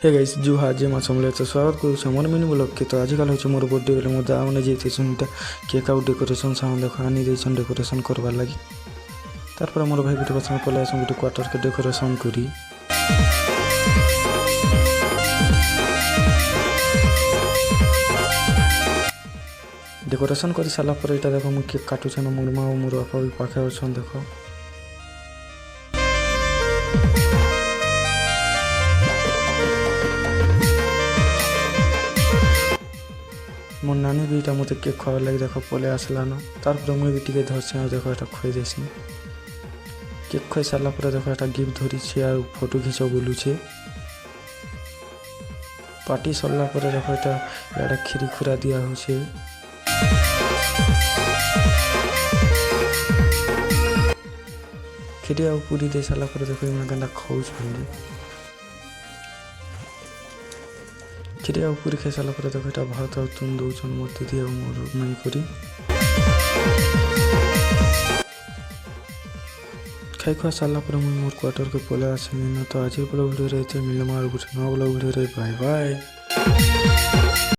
Hey guys जुहार जे समले तो स्वागत करुचे मोर मिनी ब्लॉग के। तो आजिकल होचे मोर बर्थडे बेले मो दाने जेतेछन केक आउ डेकोरेशन सामान देख आनी देछन डेकोरेशन करबार लागि। तारपर मोर भाई गुटे पसंद पले आसन गुटे क्वार्टर के डेकोरेशन करी। डेकोरेशन कर सारा पर एटा देखो मु केक काटुछन मोर मां और मोर बापा भी पाखे अछन देखो। मोर नानी भी इटा मते केक खावा लगी देखो पले आसलान। तारपर मुई भी टिके धरछे देखो एटा खोई देसी। केक खोई सारा पर देखो एटा गिफ्ट धरी छे आ फोटो खिंचो बोलुछे। पार्टी सरला पर देखो एटा याडा खीरी खुरा दिया होछे। खीरी आ पूरी दे सारा पर देखो इमा गंदा खाउ छंदी। खीरी आ पूरी खाई सारा पर देखो एटा भात आ तुन दउछन मोर दीदी आ मोर मई करी। खाई खुआ सारा पर मुई मोर क्वार्टर के पले आसनी ना। तो आज ब्लॉग वीडियो रहते मिलमा और कुछ नया ब्लॉग वीडियो रहे। Bye bye.